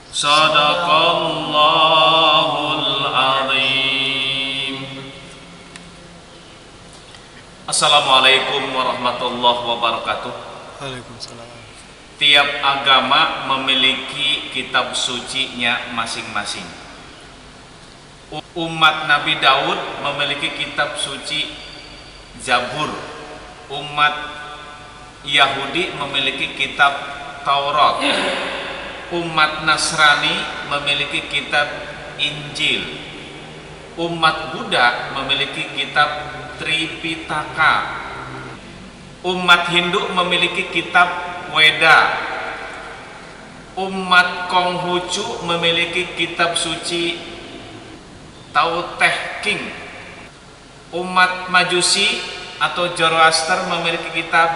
Sadaqallahul azim. Assalamualaikum warahmatullahi wabarakatuh. Waalaikumsalam. Tiap agama memiliki kitab sucinya masing-masing. Umat Nabi Daud memiliki kitab suci Zabur. Umat Yahudi memiliki kitab Taurat. Umat Nasrani memiliki kitab Injil. Umat Buddha memiliki kitab Tripitaka. Umat Hindu memiliki kitab Weda. Umat Konghucu memiliki kitab suci Tao Te Ching. Umat Majusi atau Zoroaster memiliki kitab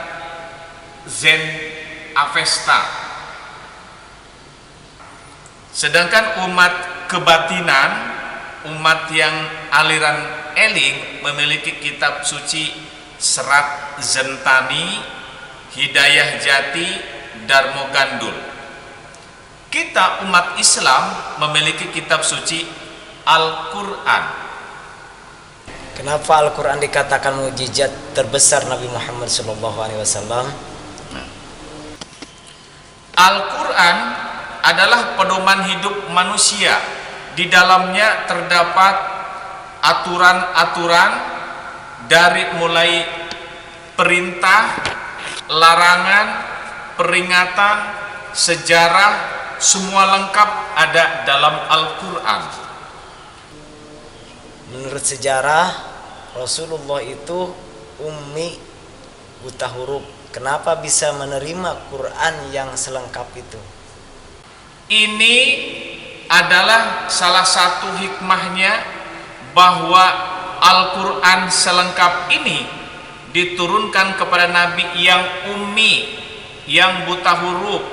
Zen Avesta. Sedangkan umat kebatinan, umat yang aliran Eling memiliki kitab suci Serat Zentani, Hidayah Jati, Darmo Gandul. Kita umat Islam memiliki kitab suci Al-Quran. Kenapa Al-Quran dikatakan mukjizat terbesar Nabi Muhammad SAW? Al-Quran adalah pedoman hidup manusia. Di dalamnya terdapat aturan-aturan dari mulai perintah, larangan, peringatan, sejarah, semua lengkap ada dalam Al-Quran. Menurut sejarah, Rasulullah itu ummi, buta huruf. Kenapa bisa menerima Quran yang selengkap itu? Ini adalah salah satu hikmahnya, bahwa Al-Quran selengkap ini diturunkan kepada Nabi yang ummi, yang buta huruf,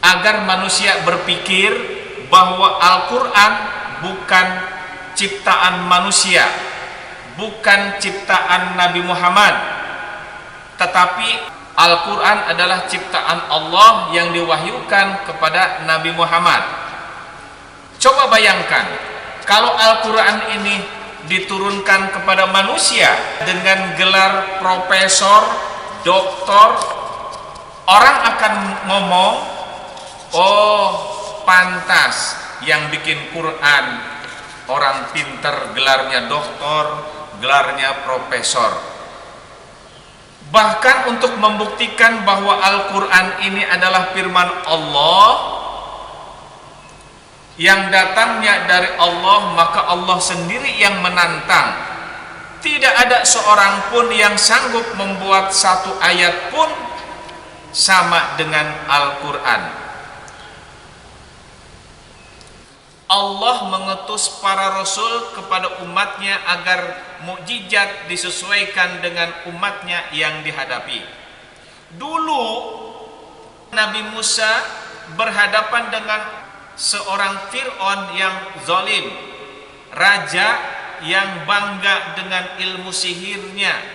agar manusia berpikir bahwa Al-Quran bukan ciptaan manusia, bukan ciptaan Nabi Muhammad, tetapi Al-Quran adalah ciptaan Allah yang diwahyukan kepada Nabi Muhammad. Coba bayangkan, kalau Al-Quran ini diturunkan kepada manusia dengan gelar profesor, doktor, orang akan ngomong, oh pantas yang bikin Quran orang pinter, gelarnya doktor, gelarnya profesor. Bahkan untuk membuktikan bahwa Al-Quran ini adalah firman Allah yang datangnya dari Allah, maka Allah sendiri yang menantang. Tidak ada seorang pun yang sanggup membuat satu ayat pun sama dengan Al-Quran. Allah mengutus para rasul kepada umatnya agar mukjizat disesuaikan dengan umatnya yang dihadapi. Dulu Nabi Musa berhadapan dengan seorang Fir'aun yang zalim, raja yang bangga dengan ilmu sihirnya.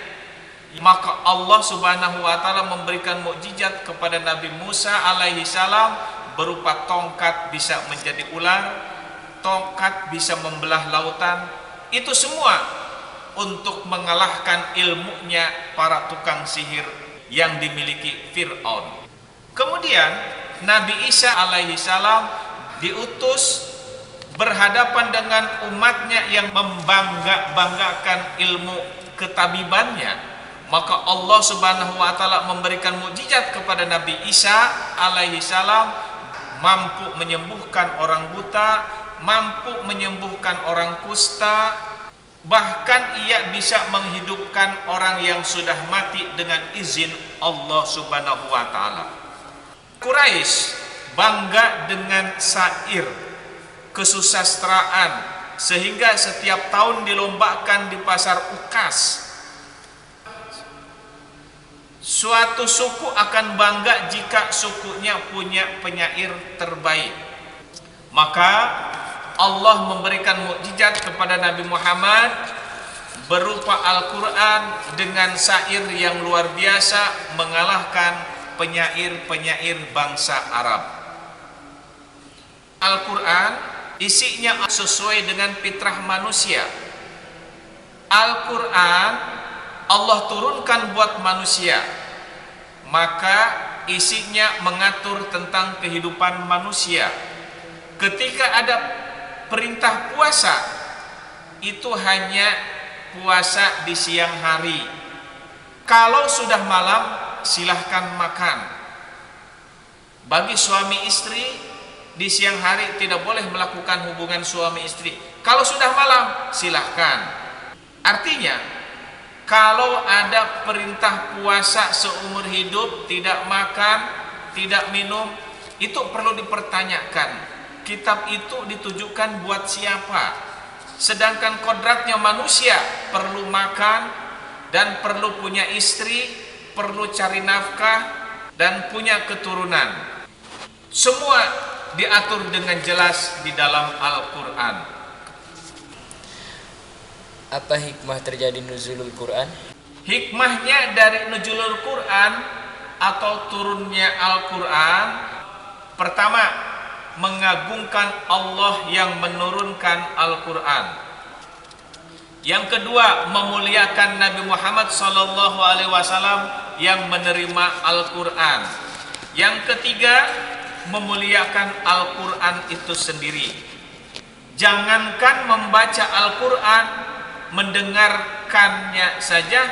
Maka Allah Subhanahu wa taala memberikan mukjizat kepada Nabi Musa alaihi salam berupa tongkat bisa menjadi ular, tongkat bisa membelah lautan. Itu semua untuk mengalahkan ilmunya para tukang sihir yang dimiliki Fir'aun. Kemudian Nabi Isa alaihi salam diutus berhadapan dengan umatnya yang membanggakan ilmu ketabibannya. Maka Allah Subhanahu wa taala memberikan mukjizat kepada Nabi Isa alaihi salam, mampu menyembuhkan orang buta, mampu menyembuhkan orang kusta, bahkan ia bisa menghidupkan orang yang sudah mati dengan izin Allah Subhanahu wa taala. Quraisy bangga dengan syair, kesusastraan, sehingga setiap tahun dilombakan di pasar Ukas. Suatu suku akan bangga jika sukunya punya penyair terbaik. Maka Allah memberikan mukjizat kepada Nabi Muhammad berupa Al-Quran dengan syair yang luar biasa mengalahkan penyair-penyair bangsa Arab. Al-Quran isinya sesuai dengan fitrah manusia. Al-Quran Allah turunkan buat manusia, maka isinya mengatur tentang kehidupan manusia. Ketika ada perintah puasa, itu hanya puasa di siang hari. Kalau sudah malam, silahkan makan. Bagi suami istri, di siang hari tidak boleh melakukan hubungan suami istri. Kalau sudah malam, silahkan. Artinya, kalau ada perintah puasa seumur hidup, tidak makan, tidak minum, itu perlu dipertanyakan. Kitab itu ditujukan buat siapa? Sedangkan kodratnya manusia perlu makan dan perlu punya istri, perlu cari nafkah dan punya keturunan. Semua diatur dengan jelas di dalam Al-Quran. Apa hikmah terjadi nuzulul Quran? Hikmahnya dari nuzulul Quran atau turunnya Al-Quran, pertama, mengagungkan Allah yang menurunkan Al-Quran. Yang kedua, memuliakan Nabi Muhammad SAW yang menerima Al-Quran. Yang ketiga, memuliakan Al-Quran itu sendiri. Jangankan membaca Al-Quran, mendengarkannya saja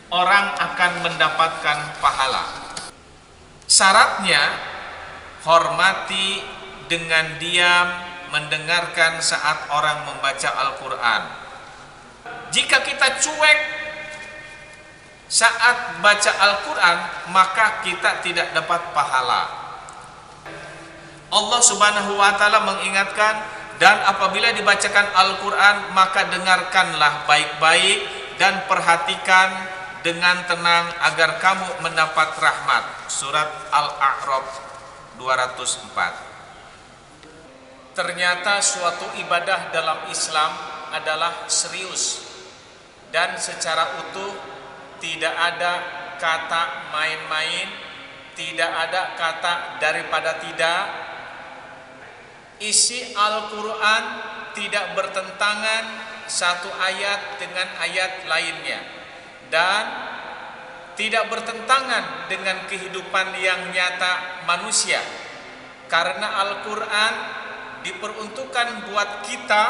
orang akan mendapatkan pahala. Syaratnya, hormati dengan diam, mendengarkan saat orang membaca Al-Quran. Jika kita cuek saat baca Al-Quran, maka kita tidak dapat pahala. Allah Subhanahu wa Ta'ala mengingatkan, dan apabila dibacakan Al-Quran, maka dengarkanlah baik-baik dan perhatikan dengan tenang agar kamu mendapat rahmat. Surat Al-A'raf 204. Ternyata suatu ibadah dalam Islam adalah serius dan secara utuh, tidak ada kata main-main, tidak ada kata daripada tidak. Isi Al-Quran tidak bertentangan satu ayat dengan ayat lainnya, dan tidak bertentangan dengan kehidupan yang nyata manusia, karena Al-Quran diperuntukkan buat kita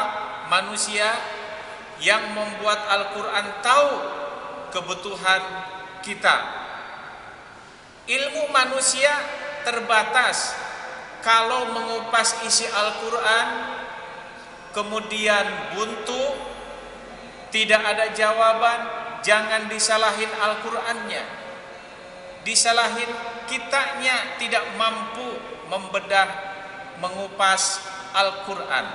manusia yang membuat Al-Quran tahu kebutuhan kita. Ilmu manusia terbatas. Kalau mengupas isi Al-Quran kemudian buntu, tidak ada jawaban, jangan disalahin Al-Qurannya, disalahin kitanya tidak mampu membedah, mengupas Al-Quran.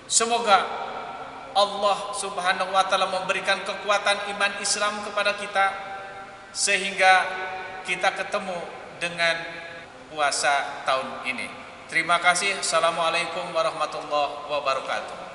Semoga Allah Subhanahu wa Ta'ala memberikan kekuatan iman Islam kepada kita, sehingga kita ketemu dengan puasa tahun ini. Terima kasih. Assalamualaikum warahmatullahi wabarakatuh.